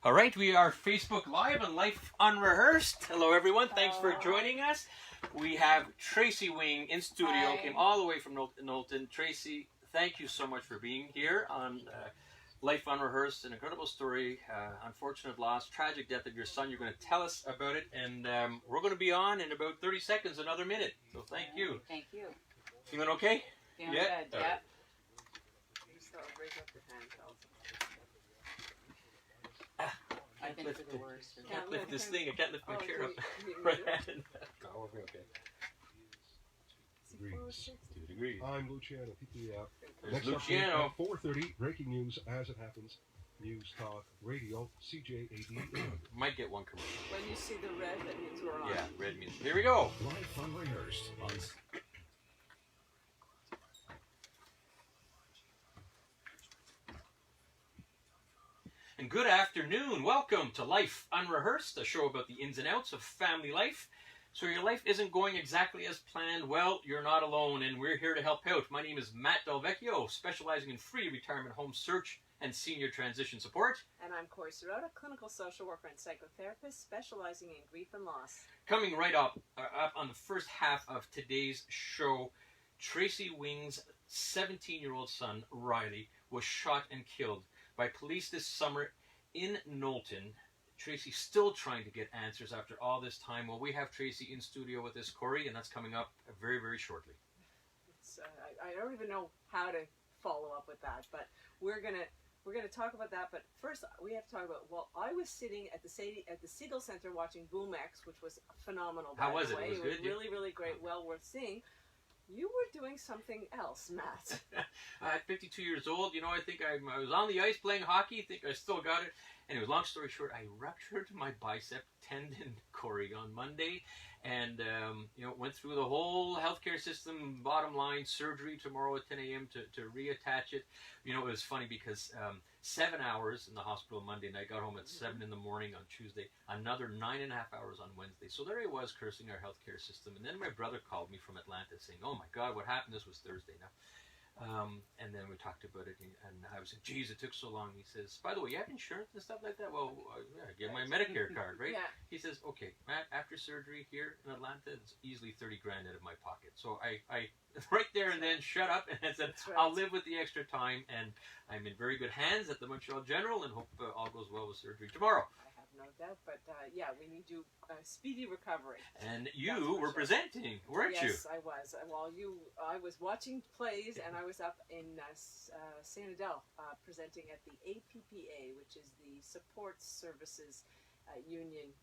All right, we are Facebook Live and Life Unrehearsed. Hello, everyone. Thanks for joining us. We have Tracy Wing in studio, Hi. came all the way from Knowlton. Tracy, thank you so much for being here on Life Unrehearsed. An incredible story, unfortunate loss, tragic death of your son. You're going to tell us about it, and we're going to be on in about 30 seconds, another minute. So thank you. Thank you. Feeling okay? Feeling good, yeah. Right. I've been through the worst. I can't lift this thing. I can't lift my chair up. Oh, okay. 2 degrees. I'm Luciano. There's Next Luciano. up, 4:30, breaking news as it happens. News Talk Radio, CJAD. Might get one commercial. When you see the red, that means we're on. Yeah, red means. Here we go. Life Unrehearsed on And good afternoon. Welcome to Life Unrehearsed, a show about the ins and outs of family life. So your life isn't going exactly as planned. Well, you're not alone, and we're here to help out. My name is Matt Delvecchio, specializing in free retirement home search and senior transition support. And I'm Corrie, clinical social worker and psychotherapist, specializing in grief and loss. Coming right up on the first half of today's show, Tracy Wing's 17-year-old son, Riley, was shot and killed by police this summer in Knowlton. Tracy's still trying to get answers after all this time. Well, we have Tracy in studio with us, Corrie, and that's coming up very, very shortly. I don't even know how to follow up with that, but we're gonna talk about that. But first, we have to talk about. Well, I was sitting at the Siegel Center watching Boom X, which was phenomenal. How was it? Way. It was good. Really, really great. Well worth seeing. You were doing something else, Matt. At 52 years old, you know, I think I was on the ice playing hockey. I think I still got it. Anyways, long story short, I ruptured my bicep tendon, Corrie, on Monday, and went through the whole healthcare system. Bottom line, surgery tomorrow at 10 a.m. to reattach it. You know, it was funny because 7 hours in the hospital Monday night. Got home at 7 in the morning on Tuesday. Another 9.5 hours on Wednesday. So there I was cursing our healthcare system, and then my brother called me from Atlanta saying, "Oh my God, what happened?" This was Thursday now. And then we talked about it, and I was like, "Geez, it took so long." He says, "By the way, you have insurance and stuff like that?" Well, yeah, I get my Medicare card, right? Yeah. He says, "Okay, Matt, after surgery here in Atlanta, it's easily 30 grand out of my pocket." So I right there and then shut up and said, Right. "I'll live with the extra time," and I'm in very good hands at the Montreal General, and hope all goes well with surgery tomorrow. I have no doubt, but yeah, we need to speedy recovery. And you were presenting, weren't you? Yes, I was. I was watching plays, and I was up in Saint Adele presenting at the APPA, which is the Support Services Union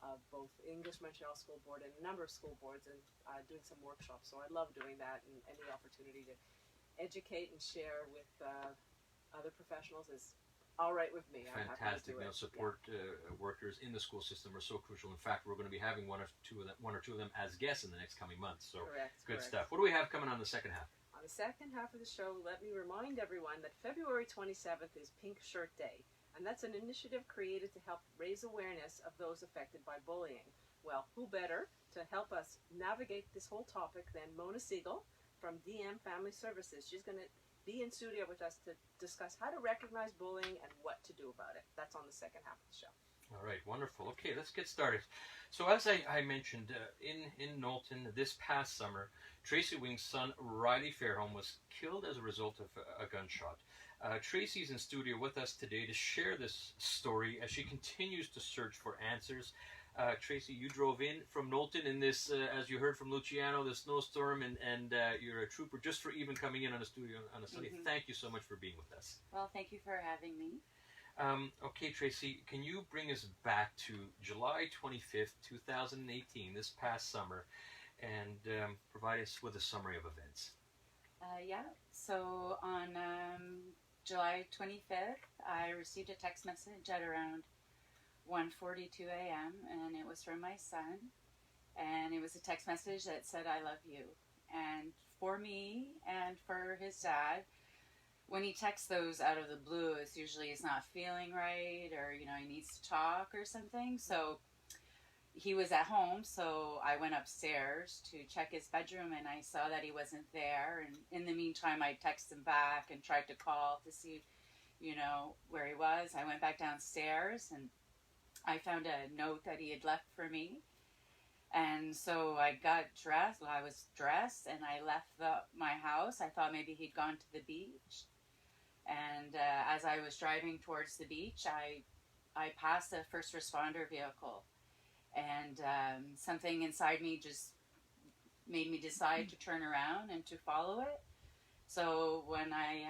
of both English Montreal School Board and a number of school boards, and doing some workshops. So I love doing that, and any opportunity to educate and share with other professionals is all right with me. I'm happy Fantastic. to do it. Support workers in the school system are so crucial. In fact, we're going to be having one or two of them as guests in the next coming months. So Correct. good stuff. What do we have coming on the second half? On the second half of the show, let me remind everyone that February 27th is Pink Shirt Day, and that's an initiative created to help raise awareness of those affected by bullying. Well, who better to help us navigate this whole topic than Mona Siegel from DM Family Services. She's going to be in studio with us to discuss how to recognize bullying and what to do about it. That's on the second half of the show. All right, wonderful. Okay, let's get started. So as I mentioned, in Knowlton this past summer, Tracy Wing's son, Riley Fairholm, was killed as a result of a gunshot. Tracy's in studio with us today to share this story as she continues to search for answers. Tracy, you drove in from Knowlton in this, as you heard from Luciano, the snowstorm, and you're a trooper just for even coming in on a studio on a Sunday. Mm-hmm. Thank you so much for being with us. Well, thank you for having me. Okay, Tracy, can you bring us back to July 25th, 2018, this past summer, and provide us with a summary of events? Yeah, so on July 25th, I received a text message at around 1:42 a.m. and it was from my son, and it was a text message that said, "I love you." And for me and for his dad, when he texts those out of the blue, it's usually he's not feeling right, or he needs to talk or something. So he was at home, so I went upstairs to check his bedroom, and I saw that he wasn't there. And in the meantime, I texted him back and tried to call to see you know, where he was. I went back downstairs and I found a note that he had left for me. And so I got dressed. Well, I was dressed and I left my house. I thought maybe he'd gone to the beach. And as I was driving towards the beach, I passed a first responder vehicle. And something inside me just made me decide to turn around and to follow it. So when I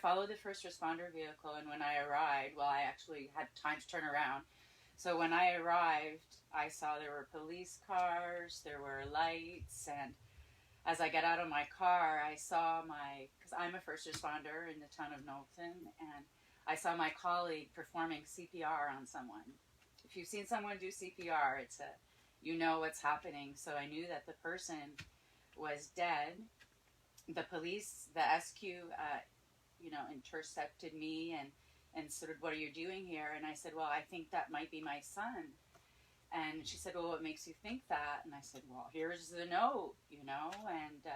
followed the first responder vehicle, and when I arrived, well, I actually had time to turn around. So when I arrived, I saw there were police cars, there were lights, and as I got out of my car, I saw because I'm a first responder in the town of Knowlton, and I saw my colleague performing CPR on someone. If you've seen someone do CPR, you know what's happening. So I knew that the person was dead. The police, the SQ, intercepted me and sort of, what are you doing here? And I said, well, I think that might be my son. And she said, well, what makes you think that? And I said, well, here's the note, and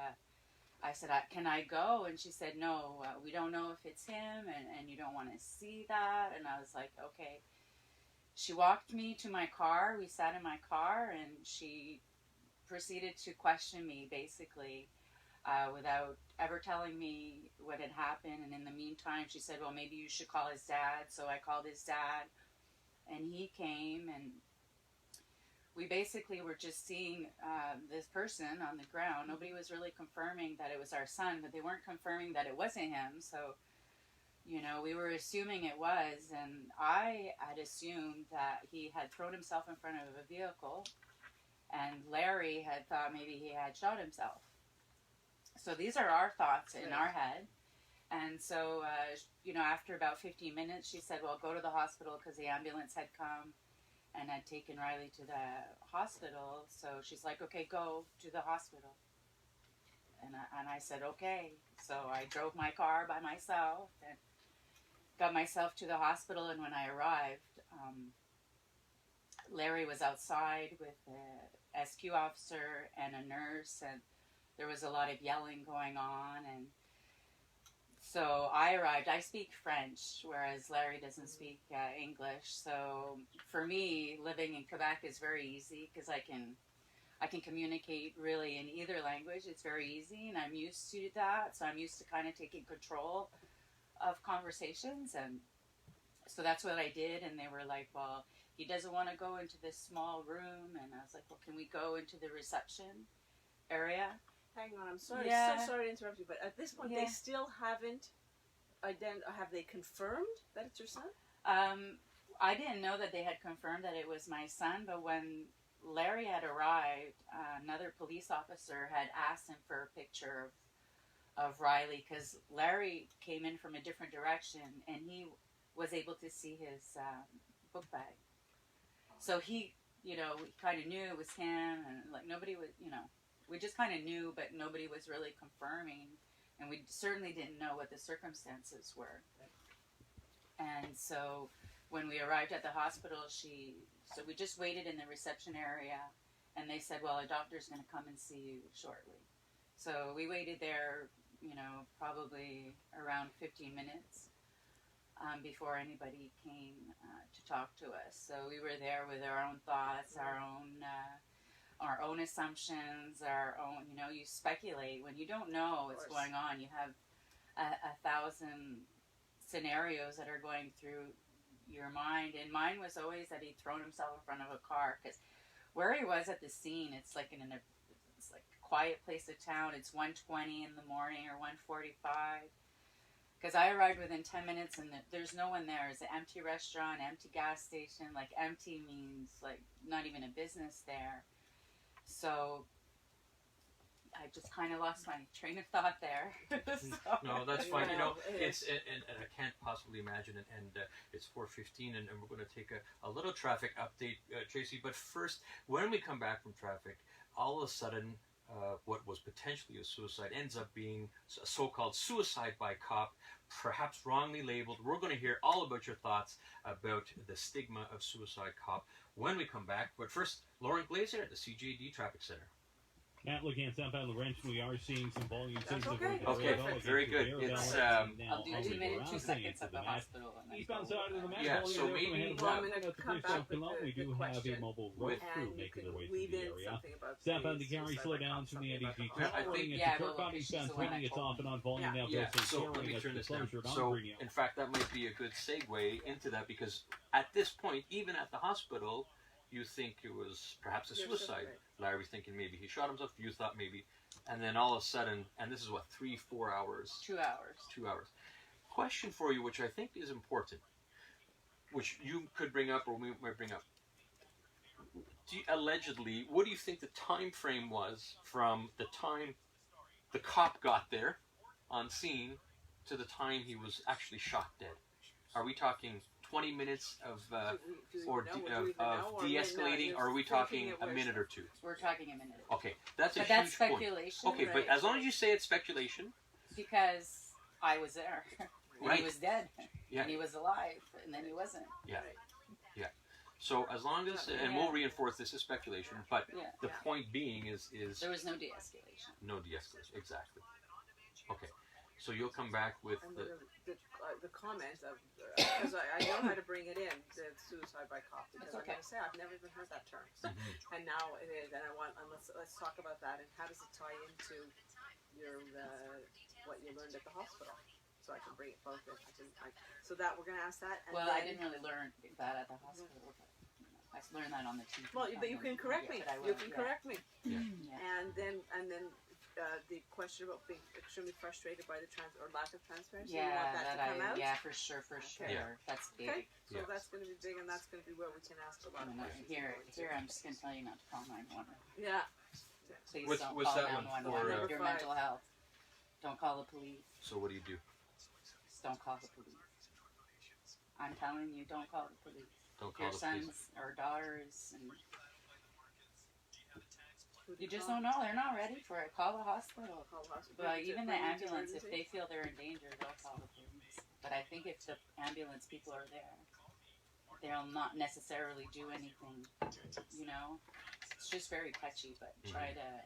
I said, can I go? And she said, no, we don't know if it's him, and you don't want to see that. And I was like, okay. She walked me to my car. We sat in my car, and she proceeded to question me, basically, without ever telling me what had happened. And in the meantime, she said, well, maybe you should call his dad. So I called his dad, and he came, and we basically were just seeing this person on the ground. Nobody was really confirming that it was our son, but they weren't confirming that it wasn't him. So, we were assuming it was, and I had assumed that he had thrown himself in front of a vehicle, and Larry had thought maybe he had shot himself. So these are our thoughts in our head. And so, after about 15 minutes, she said, well, go to the hospital, because the ambulance had come and had taken Riley to the hospital. So she's like, okay, go to the hospital. And I said, okay. So I drove my car by myself and got myself to the hospital. And when I arrived, Larry was outside with the SQ officer and a nurse, and there was a lot of yelling going on. And so I arrived. I speak French, whereas Larry doesn't speak English. So for me, living in Quebec is very easy, because I can communicate really in either language. It's very easy, and I'm used to that. So I'm used to kind of taking control of conversations, and so that's what I did. And they were like, well, he doesn't want to go into this small room. And I was like, well, can we go into the reception area? Hang on, I'm sorry, Yeah. so sorry to interrupt you, but at this point, they still haven't have they confirmed that it's your son? I didn't know that they had confirmed that it was my son, but when Larry had arrived, another police officer had asked him for a picture of Riley, because Larry came in from a different direction, and he was able to see his book bag. So he, we kind of knew it was him, and like nobody was, we just kind of knew, but nobody was really confirming, and we certainly didn't know what the circumstances were. And so when we arrived at the hospital, so we just waited in the reception area, and they said, well, a doctor's going to come and see you shortly. So we waited there, probably around 15 minutes before anybody came to talk to us. So we were there with our own thoughts, our own assumptions, our own, you speculate. When you don't know what's going on, you have a thousand scenarios that are going through your mind. And mine was always that he'd thrown himself in front of a car, because where he was at the scene, it's like it's like a quiet place of town. It's 1:20 in the morning or 1:45. Because I arrived within 10 minutes, and there's no one there. It's an empty restaurant, empty gas station. Like, empty means like not even a business there. So I just kind of lost my train of thought there. No, that's fine. Yeah. It's and I can't possibly imagine it. And it's 4:15, and we're going to take a little traffic update, Tracy. But first, when we come back from traffic, all of a sudden, what was potentially a suicide ends up being a so-called suicide by cop, perhaps wrongly labeled. We're going to hear all about your thoughts about the stigma of suicide cop when we come back. But first, Lauren Glazer at the CJD Traffic Center. Matt, looking at southbound Laurentian, we are seeing some volume That's signs okay. of Okay, very good. It's I'll do 2 minutes, 2 seconds at the hospital. And then eastbound go side of the back. map. Yeah, volume so there from maybe- ahead of Well, I'm Route gonna at the come first back stop with below. the We do have a question, mobile road and crew you making their can way weave through the in area. something about Southbound the to Gary, slow down from the something NDG about Yeah, I tunnel. think- Rolling Yeah, into well, Kirkconnell, she's eastbound the one 20, that it's told off and on volume Yeah. now. Yeah, Bill St. so let Clair, me that's turn the this down. closure at So, Aubrey. in fact, that might be a good segue into that because at this point, even at the hospital, you think it was perhaps a Yeah, suicide. right. Larry's thinking maybe he shot himself. You thought maybe, and then all of a sudden, and this is what 3-4 hours, 2 hours. 2 hours. Question for you, which I think is important, which you could bring up or we might bring up. Allegedly, what do you think the time frame was from the time the cop got there on scene to the time he was actually shot dead? Are we talking 20 minutes of de-escalating, or are we talking a minute or two? We're talking a minute. Okay, that's a But huge that's point. speculation. Okay, but as long as you say it's speculation, Because I was there. And Right. he was dead. Yeah. And he was alive. And then he wasn't. so as long as, and we'll reinforce this is speculation, but Yeah. the point being is There was no de-escalation. no de-escalation. Exactly. Okay, so you'll come back with And the, the comment of because I know how to bring it in, the suicide by cop, because That's I'm okay. going to say I've never even heard that term, Mhm. and now it is, and let's talk about that and how does it tie into your what you learned at the hospital, so I can bring it both in. So that we're going to ask that. And Well, then, I didn't really learn that at the hospital. But I learned that on the TV. Well, but you can correct me. But I You will, can yeah. correct me. Yeah. Yeah. And then the question about being extremely frustrated by the or lack of transparency. You Yeah, want that to come out? yeah, for sure. Okay. Yeah. That's big. Okay, so Yeah. that's going to be big, and that's going to be where we can ask a lot of And questions. here, I'm just gonna tell you not to call 911. Yeah. Please What's- don't what's call that one 911 for, with your Number mental health. Don't call the police. so what do you do? Just don't call the police. I'm telling you, don't call the police. Don't call Your the police. sons or daughters, and Who do you just call? don't know. They're not ready for it. Call the hospital. Call the hospital. Well, even the Bring it to ambulance, if emergency? they feel they're in danger, they'll call the police. But I think if the ambulance people are there, they'll not necessarily do anything. You know, it's just very touchy. But try to,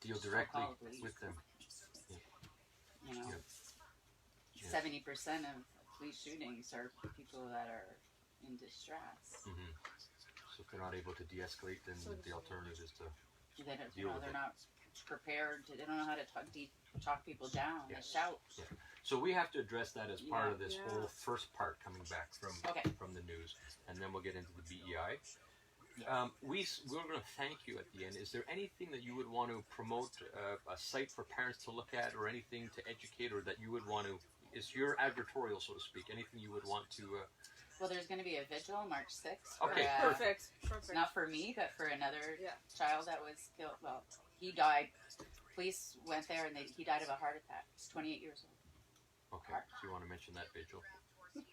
Deal Don't directly call the police. with them. you know, Yeah. 70% of police shootings are people that are in distress. Mm-hmm. So if they're not able to de-escalate, then the alternative is to They don't, Deal with they're it. not prepared. They don't know how to talk people down. Yeah. They shout. So we have to address that as part of this Yeah. whole first part coming back Okay. from the news, and then we'll get into the BEI. We're going to thank you at the end. Is there anything that you would want to promote, a site for parents to look at, or anything to educate, or that you would want to? Is your advertorial, so to speak? Anything you would want to? Well, there's going to be a vigil March 6th. Okay, for, Perfect. Perfect. Not for me, but for another Yeah. child that was killed. Well, he died. Police went there and he died of a heart attack. He's 28 years old. Okay, so you want to mention that vigil?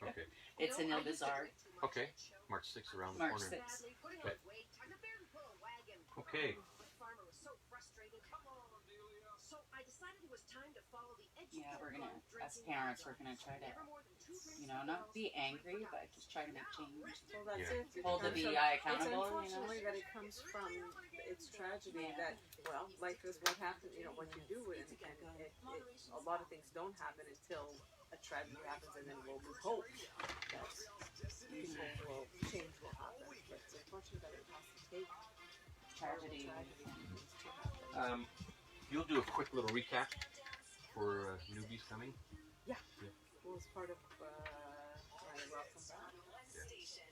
Okay, It's in Il Bizarre, okay. March 6th around the March corner. 6th. Okay. Okay. Yeah, we're going to, as parents, we're going to try to, not be angry, but just try to make change. Well, that's Yeah. it. It Hold the comes from- BI It's accountable, unfortunately that it comes from its tragedy Yeah. that, well, life is what happens, what you do, and a lot of things don't happen until a tragedy happens, and then we'll hope that people will change will happen. But it's unfortunate that it has to take Tragedy. tragedies to happen. You'll do a quick little recap for newbies coming. Well, it's part of my welcome back.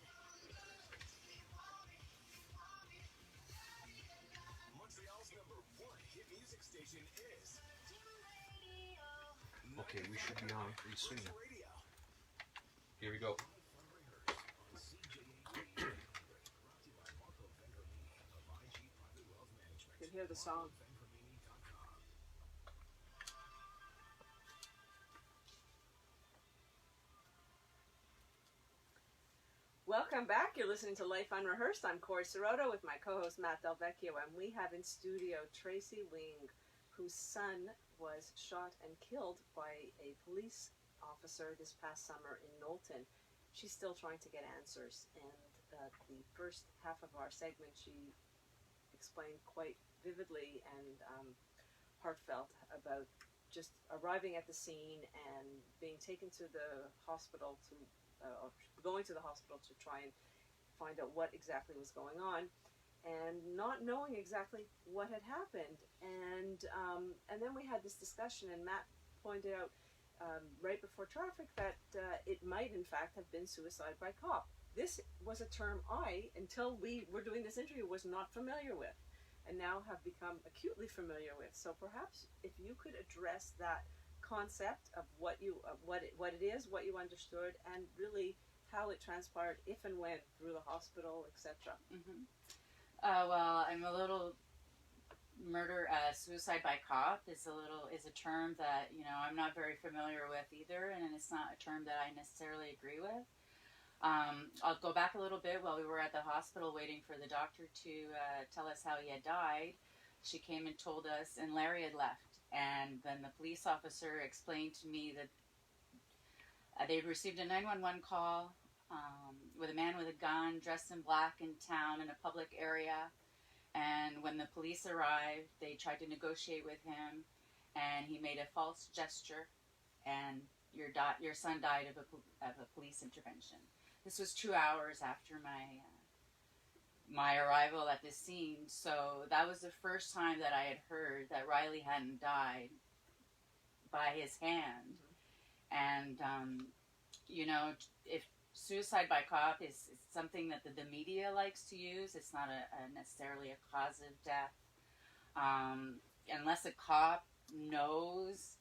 Okay, we should be on pretty soon. Here we go. You can hear the song. Welcome back. You're listening to Life Unrehearsed. I'm Corrie Sirotto with my co-host Matt Delvecchio, and we have in studio Tracy Wing, whose son was shot and killed by a police officer this past summer in Knowlton. She's still trying to get answers, and the first half of our segment, she explained quite vividly and heartfelt about just arriving at the scene and being taken to the hospital or going to the hospital to try and find out what exactly was going on, and not knowing exactly what had happened. And then we had this discussion, and Matt pointed out right before traffic that it might in fact have been suicide by cop. This was a term until we were doing this interview, was not familiar with, and now have become acutely familiar with. So perhaps if you could address that concept of what it is, what you understood, and really how it transpired, if and when, through the hospital, etc. Mm-hmm. Well, I'm a little suicide by cop is a term that I'm not very familiar with either, and it's not a term that I necessarily agree with. I'll go back a little bit. While we were at the hospital waiting for the doctor to tell us how he had died, she came and told us, and Larry had left. And then the police officer explained to me that they'd received a 911 call with a man with a gun dressed in black in town in a public area. And when the police arrived, they tried to negotiate with him, and he made a false gesture, and your son died of a police intervention. This was 2 hours after my arrival at the scene, so that was the first time that I had heard that Riley hadn't died by his hand. And if suicide by cop is something that the media likes to use, it's not necessarily a cause of death. Unless a cop knows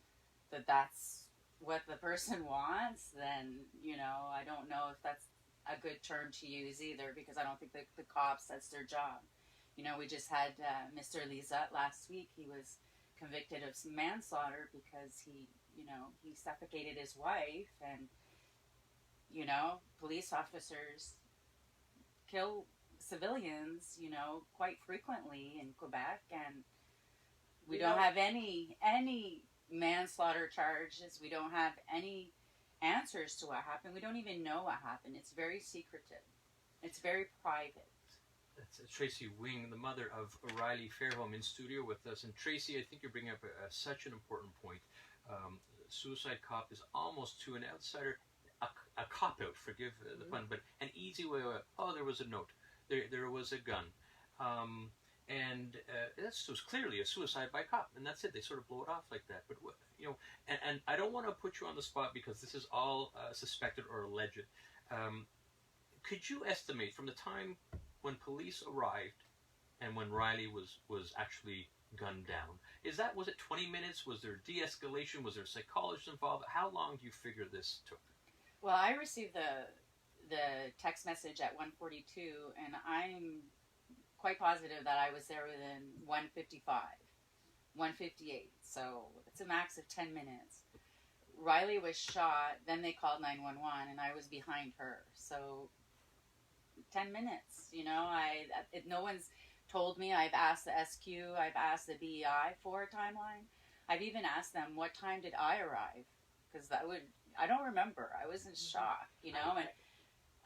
that that's what the person wants, then I don't know if that's a good term to use either, because I don't think the cops, that's their job. We just had Mr. Lizette last week. He was convicted of some manslaughter because he suffocated his wife, and police officers kill civilians quite frequently in Quebec, and we don't have any manslaughter charges. We don't have any answers to what happened. We don't even know what happened. It's very secretive. It's very private. That's Tracy Wing, the mother of Riley Fairholm, in studio with us. And Tracy, I think you're bringing up such an important point. Suicide cop is almost, to an outsider, a cop-out, forgive the pun, but an easy way of, there was a note, there was a gun. And this was clearly a suicide by cop, and that's it. They sort of blow it off like that. But and I don't want to put you on the spot because this is all suspected or alleged. Could you estimate from the time when police arrived and when Riley was actually gunned down? Was it 20 minutes? Was there de-escalation? Was there a psychologist involved? How long do you figure this took? Well, I received the text message at 1:42, and I'm quite positive that I was there within 1:55, 1:58. So it's a max of 10 minutes. Riley was shot, then they called 911, and I was behind her. So 10 minutes, no one's told me. I've asked the SQ, I've asked the BEI for a timeline. I've even asked them, what time did I arrive? Because I don't remember. I was in shock, and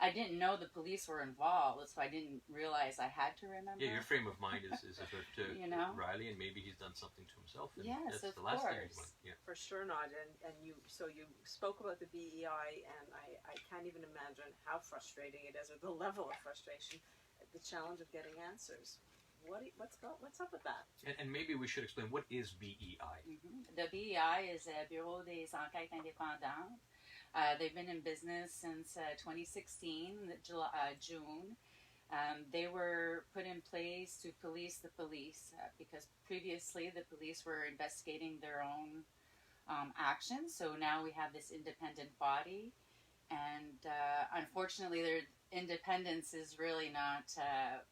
I didn't know the police were involved, so I didn't realize I had to remember. Yeah, your frame of mind is about Riley, and maybe he's done something to himself. And yes, that's of the last course. thing. Yeah. For sure not. And you spoke about the BEI, and I can't even imagine how frustrating it is, or the level of frustration, the challenge of getting answers. What's up with that? And maybe we should explain, what is BEI? Mm-hmm. The BEI is a Bureau des Enquêtes Indépendantes. They've been in business since 2016, June. They were put in place to police the police because previously the police were investigating their own actions. So now we have this independent body, and unfortunately their independence is really not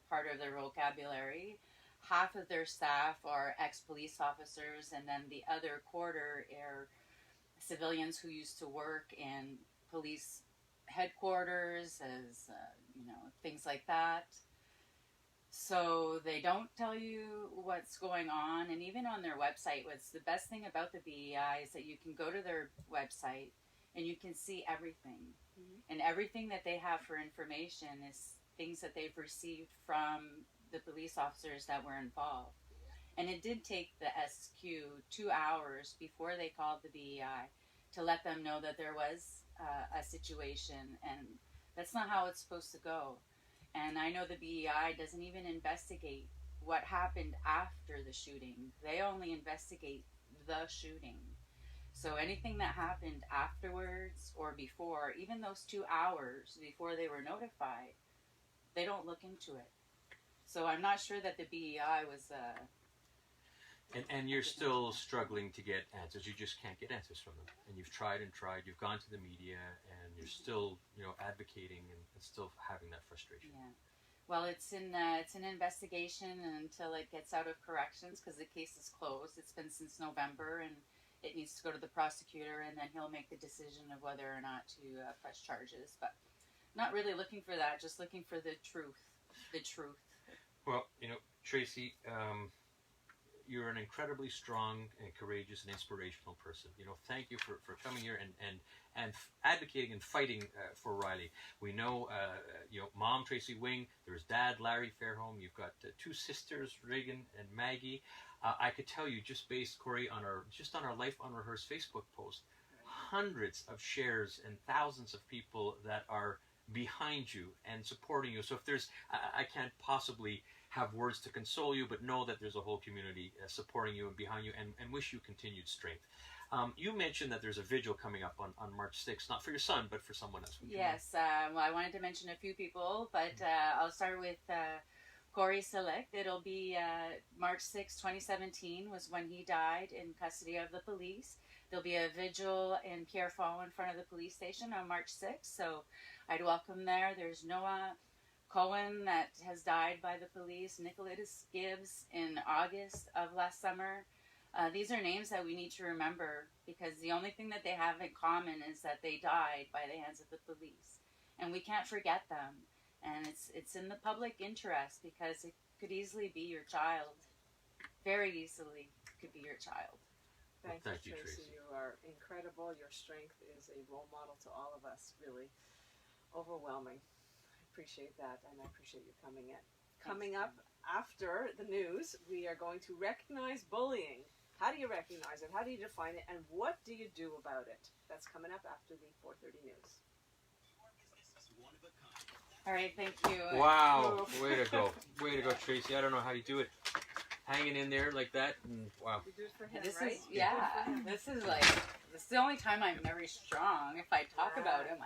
part of their vocabulary. Half of their staff are ex-police officers, and then the other quarter are civilians who used to work in police headquarters as, things like that. So they don't tell you what's going on. And even on their website, what's the best thing about the BEI is that you can go to their website and you can see everything. Mm-hmm. And everything that they have for information is things that they've received from the police officers that were involved. And it did take the SQ 2 hours before they called the BEI to let them know that there was a situation, and that's not how it's supposed to go. And I know the BEI doesn't even investigate what happened after the shooting. They only investigate the shooting. So anything that happened afterwards or before, even those 2 hours before they were notified, they don't look into it. So I'm not sure that the BEI was... And you're still struggling to get answers. You just can't get answers from them. And you've tried and tried. You've gone to the media, and you're still, advocating and still having that frustration. Yeah. Well, it's an investigation until it gets out of corrections, because the case is closed. It's been since November, and it needs to go to the prosecutor, and then he'll make the decision of whether or not to press charges. But not really looking for that, just looking for the truth. The truth. Well, Tracy, you're an incredibly strong and courageous and inspirational person. Thank you for coming here and advocating and fighting for Riley. We know, Mom, Tracy Wing, there's Dad, Larry Fairholm. You've got 2 sisters, Reagan and Maggie. I could tell you, just based, Corrie, on our Life Unrehearsed Facebook post, hundreds of shares and thousands of people that are behind you and supporting you. So if there's, I can't possibly have words to console you, but know that there's a whole community supporting you and behind you, and wish you continued strength. You mentioned that there's a vigil coming up on March 6th, not for your son, but for someone else. Yes, well, I wanted to mention a few people, but I'll start with Corrie Select. It'll be March 6, 2017 was when he died in custody of the police. There'll be a vigil in Pierrefonds in front of the police station on March 6th, so I'd welcome there. There's Noah Cohen that has died by the police, Nicholas Gibbs in August of last summer. These are names that we need to remember, because the only thing that they have in common is that they died by the hands of the police. And we can't forget them. And it's in the public interest, because it could easily be your child. Very easily could be your child. Thank you, Tracy. You are incredible. Your strength is a role model to all of us, really overwhelming. Appreciate that, and I appreciate you coming in. Coming up after the news, we are going to recognize bullying. How do you recognize it? How do you define it? And what do you do about it? That's coming up after the 4:30 news. All right, thank you. Wow, way to go. Way to go, Tracy. I don't know how you do it. Hanging in there like that. Wow. You do it for him, This right? is, this is the only time I'm very strong. If I talk about him,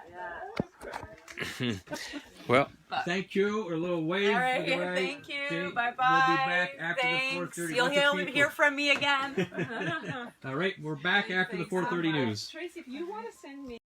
Well, Thank you. Or a little wave. all right, for the ride. thank you. Okay, Bye-bye. We'll be back after Thanks. the 4:30. You'll Lots of people. hear from me again. All right, we're back after the 4:30 news. Tracy, if you want to send me